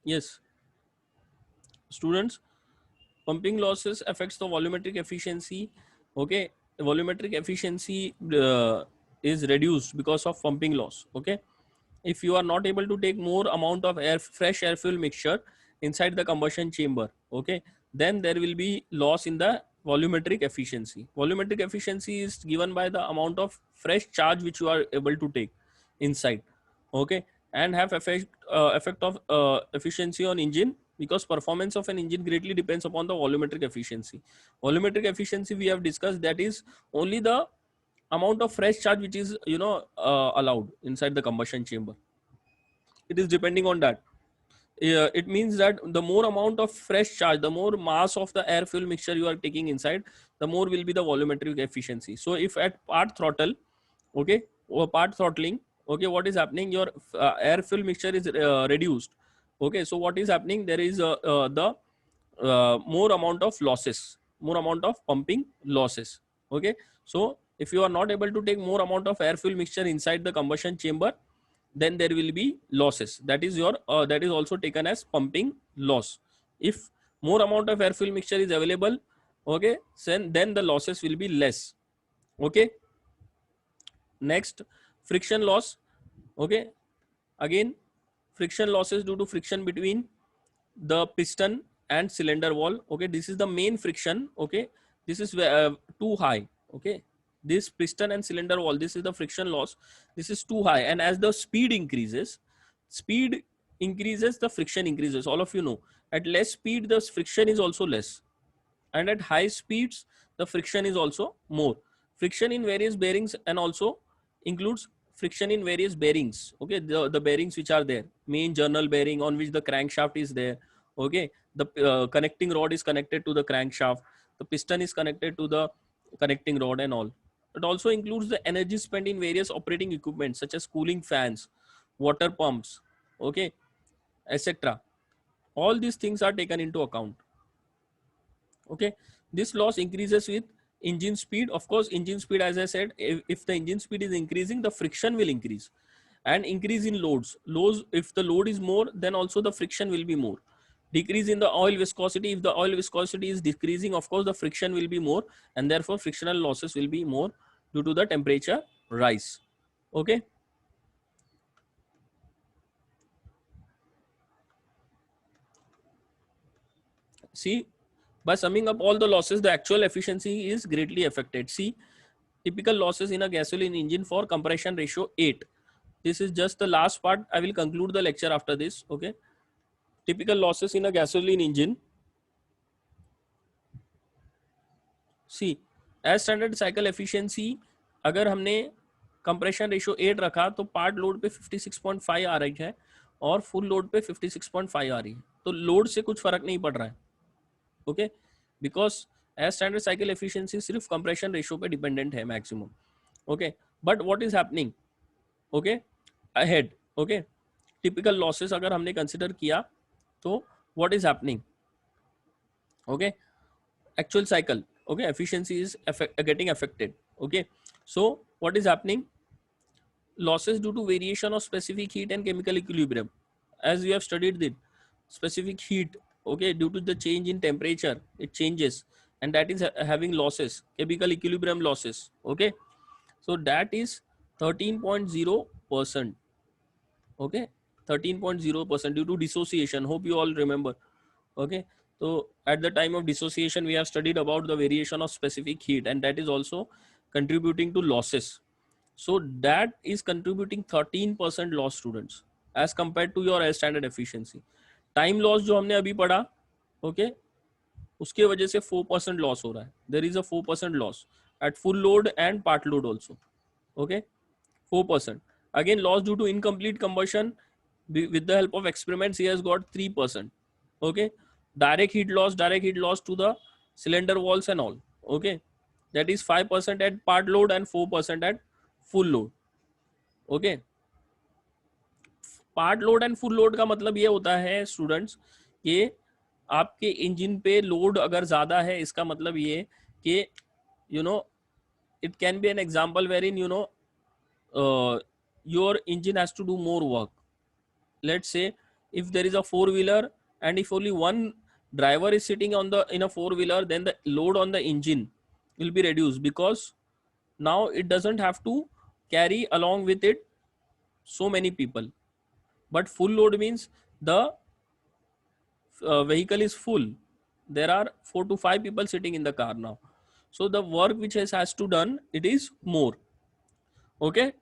Yes, students, pumping losses affects the volumetric efficiency. Okay, volumetric efficiency is reduced because of pumping loss. Okay, if you are not able to take more amount of air, fresh air fuel mixture inside the combustion chamber, okay, then there will be loss in the volumetric efficiency. Volumetric efficiency is given by the amount of fresh charge which you are able to take inside. Okay, and have effect of efficiency on engine, because performance of an engine greatly depends upon the volumetric efficiency. Volumetric efficiency we have discussed, that is only the amount of fresh charge which is allowed inside the combustion chamber. It is depending on that. It means that the more amount of fresh charge, the more mass of the air fuel mixture you are taking inside, the more will be the volumetric efficiency. So if at part throttle, okay, or part throttling, okay, what is happening, your air fuel mixture is reduced. Okay, so what is happening, there is the more amount of losses, more amount of pumping losses. Okay, so if you are not able to take more amount of air fuel mixture inside the combustion chamber, then there will be losses. That is your that is also taken as pumping loss. If more amount of air fuel mixture is available, okay, then the losses will be less. Okay, next, friction loss. Okay, again, friction losses due to friction between the piston and cylinder wall. Okay, this is the main friction. Okay, this is too high. Okay, this piston and cylinder wall, this is the friction loss, this is too high, and as the speed increases, the friction increases. All of you know, at less speed the friction is also less, and at high speeds the friction is also more. Friction in various bearings and also includes friction in various bearings. Okay, the bearings which are there, main journal bearing on which the crankshaft is there. Okay, the connecting rod is connected to the crankshaft, the piston is connected to the connecting rod and all. It also includes the energy spent in various operating equipment such as cooling fans, water pumps, okay, etc. All these things are taken into account. Okay, this loss increases with engine speed. Of course, engine speed, as I said, if the engine speed is increasing, the friction will increase, and increase in loads, if the load is more, then also the friction will be more. Decrease in the oil viscosity, if the oil viscosity is decreasing, of course the friction will be more, and therefore frictional losses will be more due to the temperature rise. Okay, see, by summing up all the losses, the actual efficiency is greatly affected. See, typical losses in a gasoline engine for compression ratio 8. This is just the last part. I will conclude the lecture after this. Okay, typical losses in a gasoline engine. See, as standard cycle efficiency, अगर हमने compression ratio 8 रखा तो part load पे 56.5 आ रही है और full load पे 56.5 आ रही है, तो लोड से कुछ फर्क नहीं पड़ रहा है. Okay, because as standard cycle efficiency सिर्फ कंप्रेशन रेशियो पे डिपेंडेंट है maximum. Okay, but what is happening, okay, ahead, okay, typical losses अगर हमने कंसिडर किया तो what is happening, okay, actual cycle, okay, efficiency is getting affected. Okay, so what is happening, losses due to variation of specific heat and chemical equilibrium, as we have studied it, specific heat, okay, due to the change in temperature it changes, and that is having losses, chemical equilibrium losses. Okay, so that is 13.0%. Okay, 13.0% due to dissociation. Hope you all remember. Okay, so at the time of dissociation we have studied about the variation of specific heat, and that is also contributing to losses. So that is contributing 13% loss, students, as compared to your as standard efficiency. Time loss जो हमने अभी पढ़ा, okay, उसके वजह से 4% loss हो रहा है. There is a 4% loss at full load and part load also. Okay, 4%. Again, loss due to incomplete combustion with the help of experiments, he has got 3%. Okay, direct heat loss to the cylinder walls and all. Okay, that is 5% at part load and 4% at full load. Okay, part load and full load का मतलब ये होता है students कि आपके engine पे load अगर ज्यादा है, इसका मतलब ये कि you know it can be an example wherein your engine has to do more work. Let's say if there is a four wheeler and if only one driver is sitting on the in a four wheeler, then the load on the engine will be reduced because now it doesn't have to carry along with it so many people. But full load means the vehicle is full, there are 4 to 5 people sitting in the car now, so the work which has to done, it is more. Okay,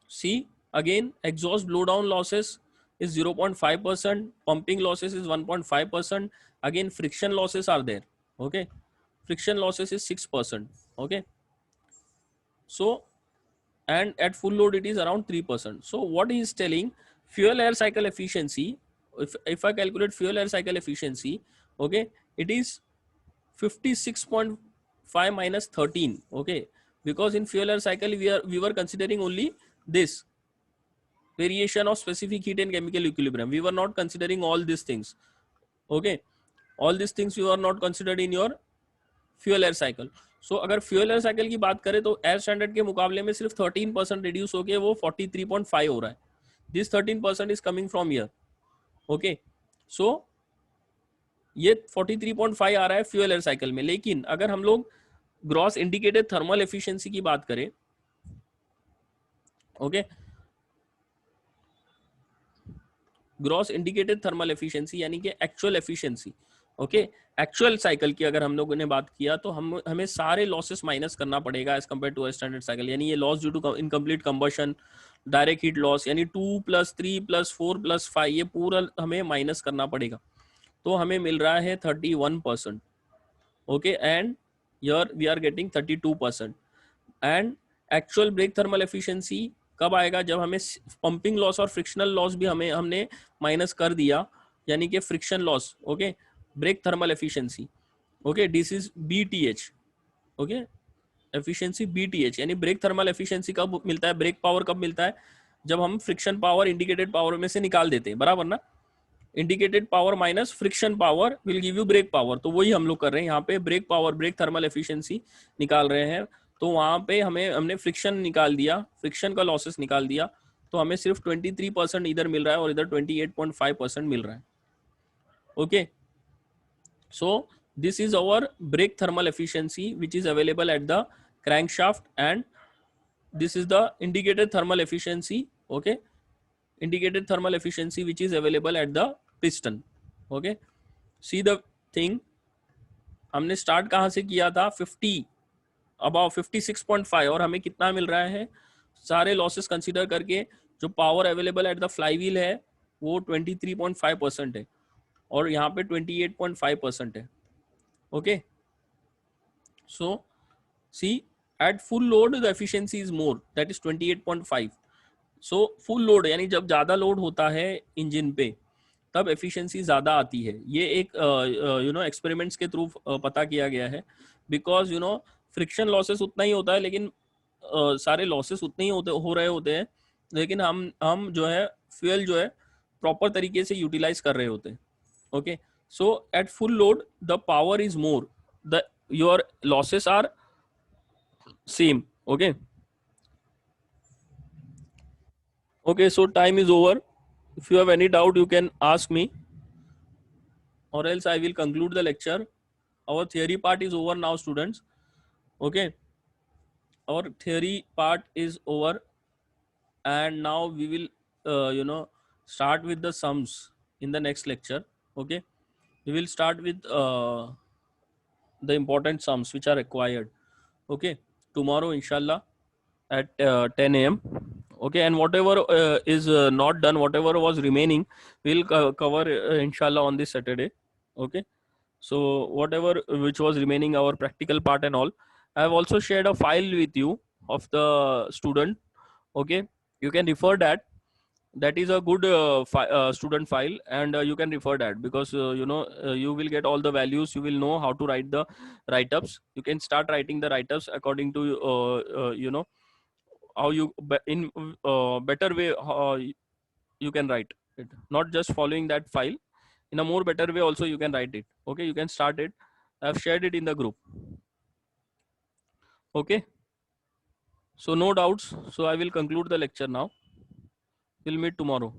see again, exhaust blowdown losses is 0.5%, pumping losses is 1.5%, again friction losses are there. Okay, friction losses is 6%. Okay, so and at full load it is around 3%. So what he is telling, fuel air cycle efficiency, if I calculate fuel air cycle efficiency, okay, it is 56.5 minus 13. Okay, because in fuel air cycle we were considering only this variation of specific heat and chemical equilibrium, we were not considering all these things. Okay, all these things you are not considered in your fuel air cycle. So अगर fuel air cycle की बात करें तो air standard के मुकाबले में सिर्फ 13% reduce होके वो 43.5 हो रहा है. This 13% is coming from year. Okay, so ये 43.5 आ रहा है फ्यूल एयर साइकिल में. लेकिन अगर हम लोग ग्रॉस इंडिकेटेड थर्मल एफिशिएंसी की बात करें, okay, gross indicated thermal efficiency यानी कि actual efficiency, okay, actual cycle की अगर हम लोगों ने बात किया तो हमें सारे लॉसेस माइनस करना पड़ेगा as compare to standard cycle. यानी ये loss due to incomplete combustion, direct heat loss, यानी 2+3+4+5 ये पूरा हमें माइनस करना पड़ेगा. तो हमें मिल रहा है 31%. Okay, and here we are getting 32%. And actual brake thermal efficiency कब आएगा? जब हमें पंपिंग लॉस और फ्रिक्शनल लॉस भी हमने माइनस कर दिया, यानी कि friction loss. Okay, brake thermal efficiency, okay, this is BTH. Okay, efficiency BTH, यानी ब्रेक थर्मल एफिशिएंसी कब मिलता है, ब्रेक पावर कब मिलता है? जब हम फ्रिक्शन पावर इंडिकेटेड पावर में से निकाल देते हैं, बराबर ना. Indicated power minus friction power will give you brake power. तो वही हम लोग कर रहे हैं यहाँ पे, brake power, brake thermal efficiency निकाल रहे हैं. तो वहां पे हमने फ्रिक्शन निकाल दिया, फ्रिक्शन का लॉसेस निकाल दिया, तो हमें सिर्फ 23% इधर मिल रहा है और इधर 28.5% मिल रहा है. Okay, so this is our brake thermal efficiency which is available at the crankshaft, and this is the indicated thermal efficiency. Okay, indicated thermal efficiency which is available at the piston. Okay, see the thing, हमने start कहाँ से किया था? 50 about 56.5 और हमें कितना मिल रहा है? सारे लॉसेस कंसीडर करके जो power available at the flywheel है वो 23.5% है और यहाँ पे 28.5% है. Okay, so see at full load the efficiency is more, that is 28.5. So full load यानी जब ज्यादा लोड होता है इंजन पे तब एफिशिएंसी ज्यादा आती है. ये एक एक्सपेरिमेंट्स के थ्रू पता किया गया है. बिकॉज फ्रिक्शन लॉसेस उतना ही होता है, लेकिन सारे लॉसेस उतने ही हो रहे होते हैं, लेकिन हम जो है फ्यूल जो है प्रॉपर तरीके से यूटिलाइज कर रहे होते हैं. Okay, so at full load the power is more, your losses are same. Okay, okay, so time is over. If you have any doubt you can ask me, or else I will conclude the lecture. Our theory part is over now, students. Okay, our theory part is over, and now we will start with the sums in the next lecture. Okay, we will start with the important sums which are required. Okay, tomorrow inshallah at 10 a.m. Okay, and whatever is not done, whatever was remaining, we'll cover inshallah on this Saturday. Okay, so whatever which was remaining, our practical part and all, I have also shared a file with you. of the student. Okay, you can refer that. That is a good student file, and you can refer that, because you will get all the values. You will know how to write the write-ups. You can start writing the write-ups according to how you in better way you can write it, not just following that file. In a more better way also you can write it. Okay, you can start it. I've shared it in the group. Okay, so no doubts. So I will conclude the lecture now. We'll meet tomorrow.